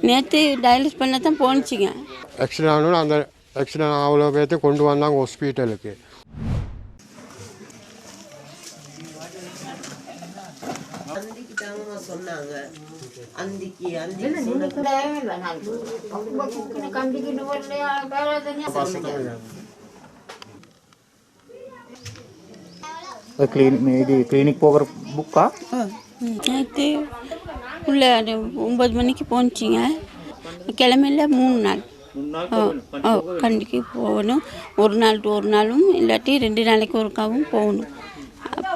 நேற்று டயாலிஸ் பண்ண தான் போணுச்சிங்க. ஆக்சிடென்ட் ஆகணும். அந்த ஆக்சிடென்ட் அவ்வளோ பேர்த்து கொண்டு வந்தாங்க ஹாஸ்பிட்டலுக்கு. சொன்னாங்க கிளினிக் போகிற புக்கா நேற்று உள்ள 9 மணிக்கு போணுச்சிங்க. கிழமையில 3 நாள் கண்டிக்கு போகணும். ஒரு நாள் டு ஒரு நாளும் இல்லாட்டி 2 நாளைக்கு ஒருக்காவும் போகணும்.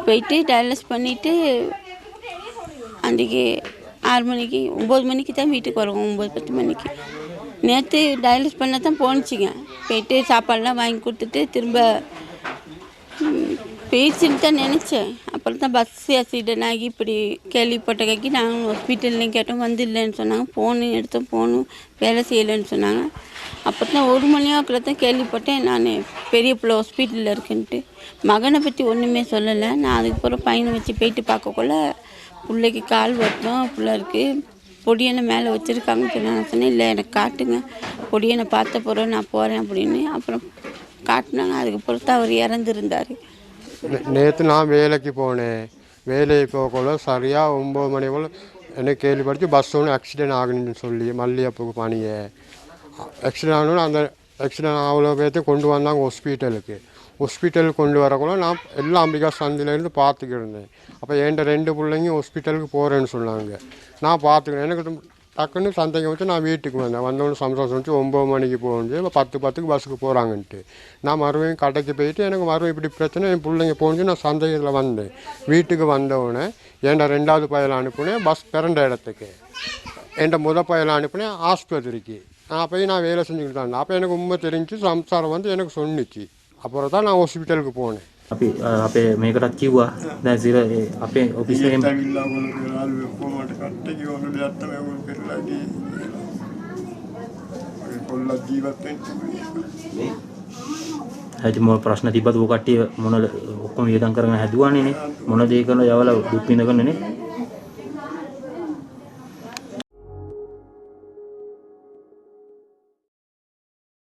போயிட்டு டயாலிஸ் பண்ணிவிட்டு அன்றைக்கி 6 மணிக்கு 9 மணிக்கு தான் வீட்டுக்கு வருவோம். 9-10 மணிக்கு. நேற்று டயாலிஸ் பண்ண தான் போணுச்சிங்க. போயிட்டு சாப்பாடெலாம் வாங்கி கொடுத்துட்டு திரும்ப போயிடுச்சுன்னு தான் நினச்சேன். அப்புறம் தான் பஸ் ஆக்சிடென்ட் ஆகி இப்படி கேள்விப்பட்டகைக்கு நாங்கள் ஹாஸ்பிட்டல்லையும் கேட்டோம். வந்து இல்லைன்னு சொன்னாங்க. ஃபோனு எடுத்தோம், ஃபோனும் வேலை செய்யலைன்னு சொன்னாங்க. அப்புறம் தான் 1 மணியாக்குள்ள தான் கேள்விப்பட்டேன் நான் பெரிய பிள்ளை ஹாஸ்பிட்டலில் இருக்குன்ட்டு. மகனை பற்றி ஒன்றுமே சொல்லலை. நான் அதுக்கப்புறம் பையனை வச்சு போயிட்டு பார்க்கக்குள்ள பிள்ளைக்கு கால் வருத்தம் பிள்ளை இருக்குது, பொடியனை மேலே வச்சுருக்காங்கன்னு சொல்லி நான் சொன்னேன். இல்லை எனக்கு காட்டுங்க, பொடியனை பார்த்த பிறகு நான் போகிறேன் அப்படின்னு. அப்புறம் காட்டினாங்க. அதுக்கப்புறம் தான் அவர் இறந்துருந்தார். நேற்று நான் வேலைக்கு போனேன். வேலைக்கு போகக்குள்ள சரியாக 9 மணி போல் எனக்கு கேள்விப்பட்டு பஸ் ஒன்று ஆக்சிடென்ட் ஆகணும்னு சொல்லி மல்லிகைப்பூக்கு பணியை ஆக்சிடென்ட் ஆகணும்னு அந்த ஆக்சிடென்ட் அவ்வளோ பேர்த்து கொண்டு வந்தாங்க ஹாஸ்பிட்டலுக்கு. ஹாஸ்பிட்டலுக்கு கொண்டு வரக்குள்ள நான் எல்லாம் அம்பிகா சந்திலேருந்து பார்த்துக்கிட்டு இருந்தேன். அப்போ என்கிட்ட 2 பிள்ளைங்க ஹாஸ்பிட்டலுக்கு போகிறேன்னு சொன்னாங்க. நான் பார்த்துக்கிறேன். எனக்கு டக்குன்னு சந்தேகம் வச்சு நான் வீட்டுக்கு வந்தவொன்னு சம்சாரம் சொல்லிச்சு 9 மணிக்கு போகணுச்சு. இப்போ 10:10க்கு பஸ்ஸுக்கு போகிறாங்கன்ட்டு நான் மறுபடியும் கடைக்கு போயிட்டு எனக்கு மறுபடியும் இப்படி பிரச்சனை என் பிள்ளைங்க போணுச்சு. நான் சந்தேகத்தில் வந்தேன். வீட்டுக்கு வந்தவுடனே என்கிட்ட 2வது பையலை அனுப்புனேன் பஸ் பிறந்த இடத்துக்கு. என்கிட்ட முதல் பையலை அனுப்புனேன் ஆஸ்பத்திரிக்கு. நான் போய் நான் வேலை செஞ்சுக்கிட்டு தான். அப்போ எனக்கு உண்மை தெரிஞ்சு சம்சாரம் வந்து எனக்கு சொன்னிச்சு. அப்புறம் தான் நான் ஹாஸ்பிட்டலுக்கு போனேன். අපේ මේකටත් කිව්වා දැන් සිර අපේ ඔෆිස් එකෙන් හැදි මොන ප්‍රශ්න තිබ්බද ඔය කට්ටිය මොන ඔක්කොම වියදම් කරගෙන හැදුවානේ නේ මොන දේ කරන යවලා දුක් විඳගෙන නේ